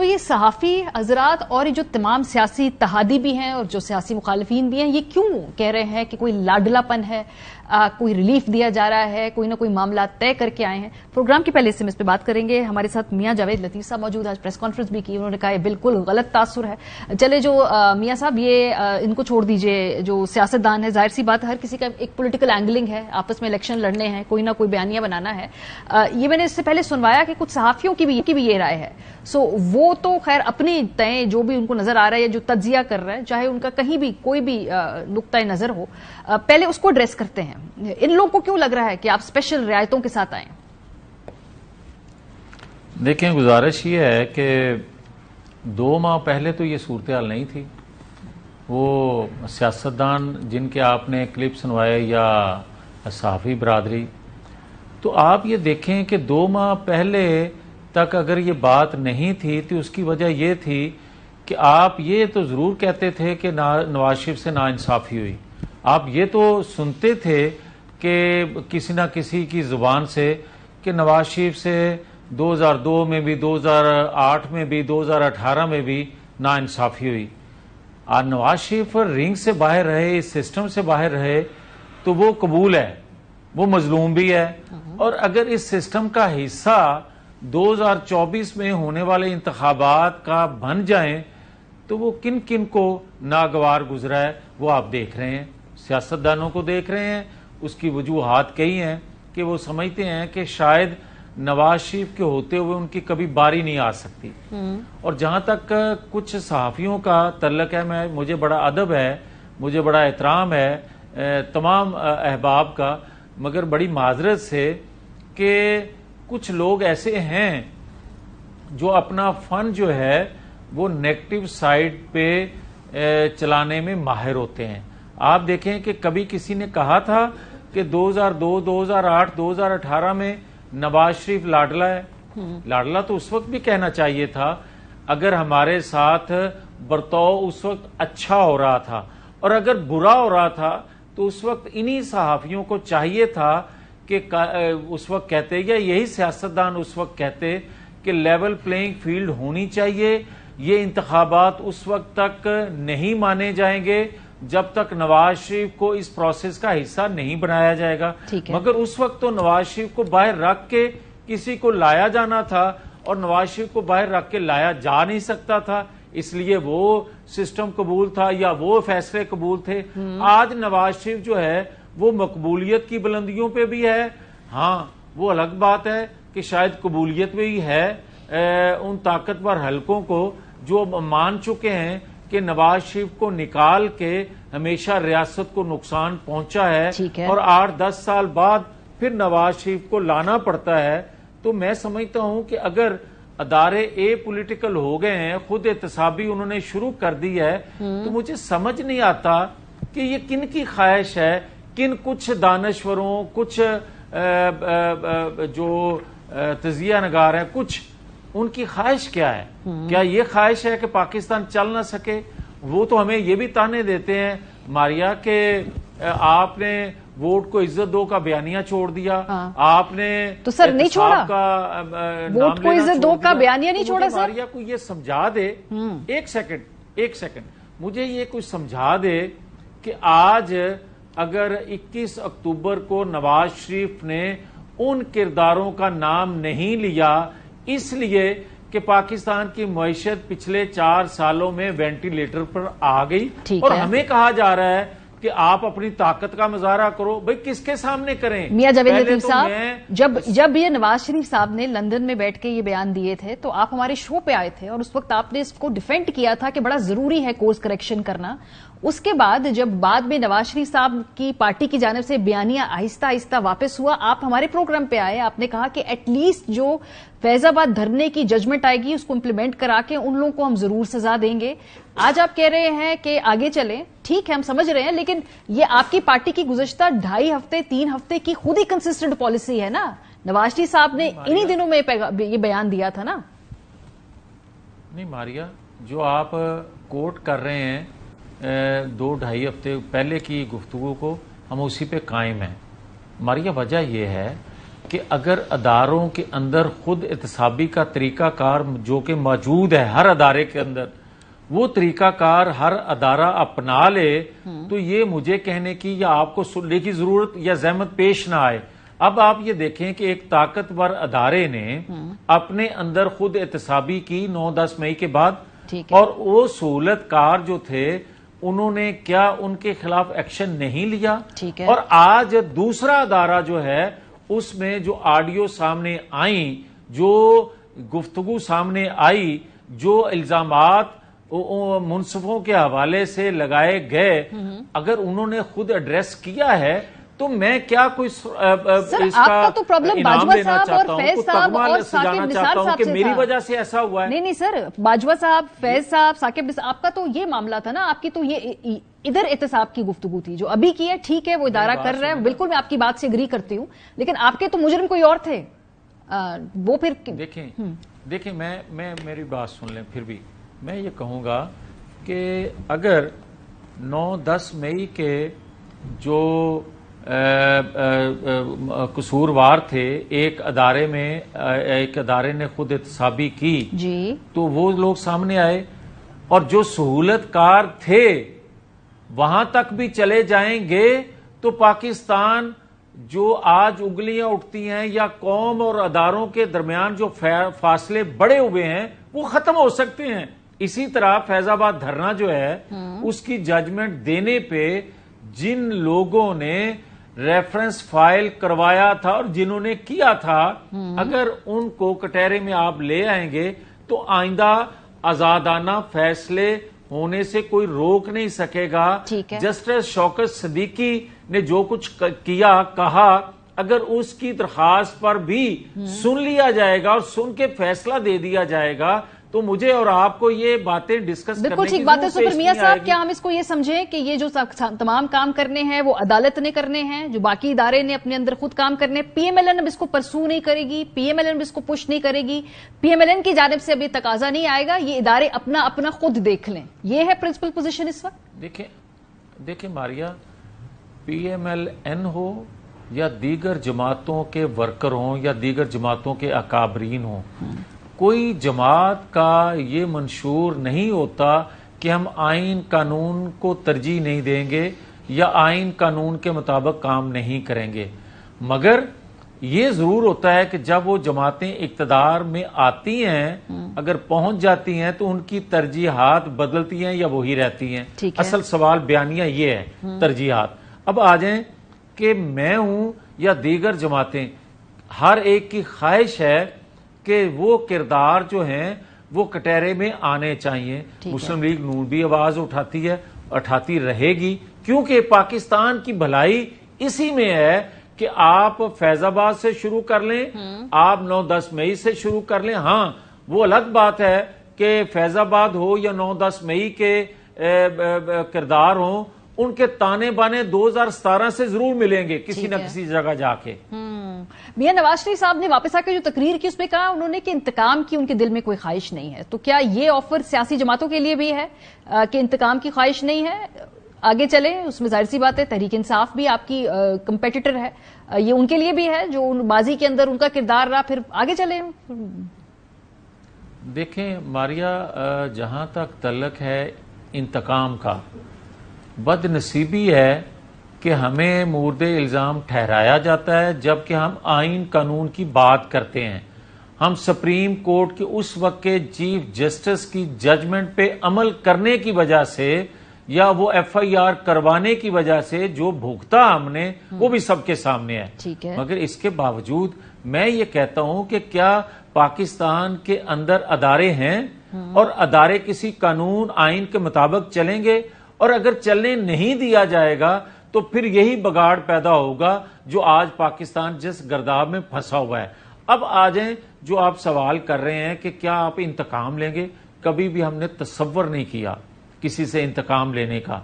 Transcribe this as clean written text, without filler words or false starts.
تو یہ صحافی حضرات اور یہ جو تمام سیاسی اتحادی بھی ہیں اور جو سیاسی مخالفین بھی ہیں، یہ کیوں کہہ رہے ہیں کہ کوئی لاڈلا پن ہے، کوئی ریلیف دیا جا رہا ہے، کوئی نہ کوئی معاملات طے کر کے آئے ہیں؟ پروگرام کے پہلے سے ہم اس پہ بات کریں گے. ہمارے ساتھ میاں جاوید لطیف صاحب موجود ہیں. آج پریس کانفرنس بھی کی، انہوں نے کہا یہ بالکل غلط تاثر ہے. چلے جو میاں صاحب یہ ان کو چھوڑ دیجئے، جو سیاستدان ہے، ظاہر سی بات ہر کسی کا ایک پولیٹیکل اینگلنگ ہے، آپس میں الیکشن لڑنے ہیں، کوئی نہ کوئی بیانیہ بنانا ہے. یہ میں نے اس سے پہلے سنوایا کہ کچھ صحافیوں کی بھی یہ رائے ہے. سو وہ تو خیر اپنی طے جو بھی ان کو نظر آ رہا ہے یا جو تجزیہ کر رہا ہے، چاہے ان کا کہیں بھی کوئی بھی نقطۂ نظر ہو، پہلے اس کو ایڈریس کرتے ہیں. ان لوگوں کو کیوں لگ رہا ہے کہ آپ اسپیشل رعایتوں کے ساتھ آئیں؟ دیکھیں، گزارش یہ ہے کہ 2 ماہ پہلے تو یہ صورتحال نہیں تھی. وہ سیاستدان جن کے آپ نے کلپ سنوائے یا صحافی برادری، تو آپ یہ دیکھیں کہ 2 ماہ پہلے تک اگر یہ بات نہیں تھی تو اس کی وجہ یہ تھی کہ آپ یہ تو ضرور کہتے تھے کہ نواز شریف سے ناانصافی ہوئی. آپ یہ تو سنتے تھے کہ کسی نہ کسی کی زبان سے کہ نواز شریف سے 2002 میں بھی، 2008 میں بھی، 2018 میں بھی ناانصافی ہوئی. اور نواز شریف رنگ سے باہر رہے، اس سسٹم سے باہر رہے تو وہ قبول ہے، وہ مظلوم بھی ہے. اور اگر اس سسٹم کا حصہ 2024 میں ہونے والے انتخابات کا بن جائیں تو وہ کن کن کو ناگوار گزرا ہے وہ آپ دیکھ رہے ہیں، سیاستدانوں کو دیکھ رہے ہیں. اس کی وجوہات کئی ہیں کہ وہ سمجھتے ہیں کہ شاید نواز شریف کے ہوتے ہوئے ان کی کبھی باری نہیں آ سکتی. اور جہاں تک کچھ صحافیوں کا تعلق ہے، مجھے بڑا ادب ہے، مجھے بڑا احترام ہے تمام احباب کا، مگر بڑی معذرت سے کہ کچھ لوگ ایسے ہیں جو اپنا فن جو ہے وہ نیگیٹو سائڈ پہ چلانے میں ماہر ہوتے ہیں. آپ دیکھیں کہ کبھی کسی نے کہا تھا کہ 2002، 2008، 2018 میں نواز شریف لاڈلا ہے. لاڈلا تو اس وقت بھی کہنا چاہیے تھا اگر ہمارے ساتھ برتاؤ اس وقت اچھا ہو رہا تھا، اور اگر برا ہو رہا تھا تو اس وقت انہی صحافیوں کو چاہیے تھا کہ اس وقت کہتے، یا یہی سیاستدان اس وقت کہتے کہ لیول پلینگ فیلڈ ہونی چاہیے. یہ انتخابات اس وقت تک نہیں مانے جائیں گے جب تک نواز شریف کو اس پروسیس کا حصہ نہیں بنایا جائے گا. مگر اس وقت تو نواز شریف کو باہر رکھ کے کسی کو لایا جانا تھا، اور نواز شریف کو باہر رکھ کے لایا جا نہیں سکتا تھا، اس لیے وہ سسٹم قبول تھا یا وہ فیصلے قبول تھے. آج نواز شریف جو ہے وہ مقبولیت کی بلندیوں پہ بھی ہے. ہاں، وہ الگ بات ہے کہ شاید قبولیت میں ہی ہے ان طاقتور حلقوں کو جو مان چکے ہیں کہ نواز شریف کو نکال کے ہمیشہ ریاست کو نقصان پہنچا ہے، اور 8-10 سال بعد پھر نواز شریف کو لانا پڑتا ہے. تو میں سمجھتا ہوں کہ اگر ادارے پولیٹیکل ہو گئے ہیں، خود احتسابی انہوں نے شروع کر دی ہے، تو مجھے سمجھ نہیں آتا کہ یہ کن کی خواہش ہے، کن کچھ دانشوروں، کچھ جو تجزیہ نگار ہیں، کچھ ان کی خواہش کیا ہے؟ کیا یہ خواہش ہے کہ پاکستان چل نہ سکے؟ وہ تو ہمیں یہ بھی تانے دیتے ہیں ماریا کہ آپ نے ووٹ کو عزت دو کا بیانیہ چھوڑ دیا. آپ نے تو سر نہیں چھوڑا، ووٹ کو عزت دو کا بیانیہ نہیں چھوڑا. سر ماریا کو یہ سمجھا دے، ایک سیکنڈ مجھے یہ کچھ سمجھا دے کہ آج اگر 21 اکتوبر کو نواز شریف نے ان کرداروں کا نام نہیں لیا اس لیے کہ پاکستان کی معیشت پچھلے 4 سالوں میں وینٹیلیٹر پر آ گئی، اور ہمیں کہا جا رہا ہے کہ آپ اپنی طاقت کا مظاہرہ کرو، بھئی کس کے سامنے کریں؟ میاں جاوید لطیف صاحب، جب یہ نواز شریف صاحب نے لندن میں بیٹھ کے یہ بیان دیے تھے تو آپ ہمارے شو پہ آئے تھے، اور اس وقت آپ نے اس کو ڈیفینڈ کیا تھا کہ بڑا ضروری ہے کورس کریکشن کرنا. اس کے بعد جب بعد میں نواز شریف صاحب کی پارٹی کی جانب سے بیانیہ آہستہ آہستہ واپس ہوا، آپ ہمارے پروگرام پہ آئے، آپ نے کہا کہ ایٹ لیسٹ جو فیض آباد دھرنے کی ججمنٹ آئے گی اس کو امپلیمنٹ کرا کے ان لوگوں کو ہم ضرور سزا دیں گے. آج آپ کہہ رہے ہیں کہ آگے چلیں، ٹھیک ہے ہم سمجھ رہے ہیں، لیکن یہ آپ کی پارٹی کی گزشتہ 2.5 ہفتے 3 ہفتے کی خود ہی کنسسٹنٹ پالیسی ہے نا. نواز شریف صاحب نے انہی دنوں میں یہ بیان دیا تھا نا. نہیں ماریا، جو آپ کوٹ کر رہے ہیں 2-2.5 ہفتے پہلے کی گفتگو کو، ہم اسی پہ قائم ہیں. ماریا، وجہ یہ ہے کہ اگر اداروں کے اندر خود احتسابی کا طریقہ کار جو کہ موجود ہے ہر ادارے کے اندر، وہ طریقہ کار ہر ادارہ اپنا لے تو یہ مجھے کہنے کی یا آپ کو سننے کی ضرورت یا زحمت پیش نہ آئے۔ اب آپ یہ دیکھیں کہ ایک طاقتور ادارے نے اپنے اندر خود احتسابی کی 9-10 مئی کے بعد، اور وہ سہولت کار جو تھے انہوں نے کیا ان کے خلاف ایکشن نہیں لیا؟ اور آج دوسرا ادارہ جو ہے اس میں جو آڈیو سامنے آئیں، جو گفتگو سامنے آئی، جو الزامات منصفوں کے حوالے سے لگائے گئے، اگر انہوں نے خود ایڈریس کیا ہے تو میں کیا کوئی اس کا انعام لینا چاہتا ہوں، کوئی تغمہ سجانا چاہتا ہوں کہ میری وجہ سے ایسا ہوا ہے؟ نہیں سر، باجوہ صاحب، فیض صاحب، ثاقب نثار، آپ کا تو یہ معاملہ تھا نا، آپ کی تو یہ ادھر احتساب کی گفتگو تھی، جو ابھی کی ہے ٹھیک ہے وہ ادارہ کر رہا ہے، بالکل میں آپ کی بات سے اگری کرتی ہوں، لیکن آپ کے تو مجرم کوئی اور تھے، وہ پھر دیکھیں میں میری بات سن لیں، پھر بھی میں یہ کہوں گا کہ اگر 9-10 مئی کے جو قصوروار تھے ایک ادارے نے خود احتسابی کی جی، تو وہ لوگ سامنے آئے، اور جو سہولت کار تھے وہاں تک بھی چلے جائیں گے تو پاکستان جو آج انگلیاں اٹھتی ہیں یا قوم اور اداروں کے درمیان جو فاصلے بڑے ہوئے ہیں وہ ختم ہو سکتے ہیں۔ اسی طرح فیض آباد دھرنا جو ہے اس کی ججمنٹ دینے پہ جن لوگوں نے ریفرنس فائل کروایا تھا اور جنہوں نے کیا تھا، اگر ان کو کٹہرے میں آپ لے آئیں گے تو آئندہ آزادانہ فیصلے ہونے سے کوئی روک نہیں سکے گا۔ جسٹس شوکت صدیقی نے جو کچھ کیا کہا، اگر اس کی درخواست پر بھی سن لیا جائے گا اور سن کے فیصلہ دے دیا جائے گا تو مجھے اور آپ کو یہ باتیں ڈسکس کرنے کی ضرورت پیش میاں صاحب، کیا ہم اس کو یہ سمجھیں کہ یہ جو تمام کام کرنے ہیں وہ عدالت نے کرنے ہیں، جو باقی ادارے نے اپنے اندر خود کام کرنے، پی ایم ایل این اب اس کو پرسو نہیں کرے گی، پی ایم ایل این اس کو پش نہیں کرے گی، پی ایم ایل این کی جانب سے ابھی تقاضا نہیں آئے گا، یہ ادارے اپنا خود دیکھ لیں، یہ ہے پرنسپل پوزیشن اس وقت؟ دیکھیں ماریا، پی ایم ایل این ہو یا دیگر جماعتوں کے ورکر ہوں یا دیگر جماعتوں کے اکابرین ہوں، کوئی جماعت کا یہ منشور نہیں ہوتا کہ ہم آئین قانون کو ترجیح نہیں دیں گے یا آئین قانون کے مطابق کام نہیں کریں گے، مگر یہ ضرور ہوتا ہے کہ جب وہ جماعتیں اقتدار میں آتی ہیں، اگر پہنچ جاتی ہیں تو ان کی ترجیحات بدلتی ہیں یا وہی رہتی ہیں۔ اصل سوال بیانیہ یہ ہے، ترجیحات۔ اب آ جائیں کہ میں ہوں یا دیگر جماعتیں، ہر ایک کی خواہش ہے کہ وہ کردار جو ہیں وہ کٹہرے میں آنے چاہیے۔ مسلم لیگ نون بھی آواز اٹھاتی رہے گی، کیونکہ پاکستان کی بھلائی اسی میں ہے کہ آپ فیض آباد سے شروع کر لیں، آپ 9-10 مئی سے شروع کر لیں۔ ہاں، وہ الگ بات ہے کہ فیض آباد ہو یا 9-10 مئی کے کردار ہوں، ان کے تانے بانے 2017 سے ضرور ملیں گے کسی نہ کسی جگہ جا کے۔ میاں نواز شریف صاحب نے واپس آ کے جو تقریر کی اس میں کہا انہوں نے کہ انتقام کی ان کے دل میں کوئی خواہش نہیں ہے، تو کیا یہ آفر سیاسی جماعتوں کے لیے بھی ہے کہ انتقام کی خواہش نہیں ہے، آگے چلیں؟ اس میں ظاہر سی بات ہے تحریک انصاف بھی آپ کی کمپیٹیٹر ہے، یہ ان کے لیے بھی ہے جو ماضی کے اندر ان کا کردار رہا، پھر آگے چلیں۔ دیکھیں ماریا، جہاں تک تعلق ہے انتقام کا، بد نصیبی ہے کہ ہمیں مورد الزام ٹھہرایا جاتا ہے جبکہ ہم آئین قانون کی بات کرتے ہیں۔ ہم سپریم کورٹ کے اس وقت کے چیف جسٹس کی ججمنٹ پہ عمل کرنے کی وجہ سے یا وہ ایف آئی آر کروانے کی وجہ سے جو بھگتا ہم نے وہ بھی سب کے سامنے ہے، مگر اس کے باوجود میں یہ کہتا ہوں کہ کیا پاکستان کے اندر ادارے ہیں اور ادارے کسی قانون آئین کے مطابق چلیں گے، اور اگر چلنے نہیں دیا جائے گا تو پھر یہی بگاڑ پیدا ہوگا جو آج پاکستان جس گرداب میں پھنسا ہوا ہے۔ اب آ جائیں جو آپ سوال کر رہے ہیں کہ کیا آپ انتقام لیں گے، کبھی بھی ہم نے تصور نہیں کیا کسی سے انتقام لینے کا۔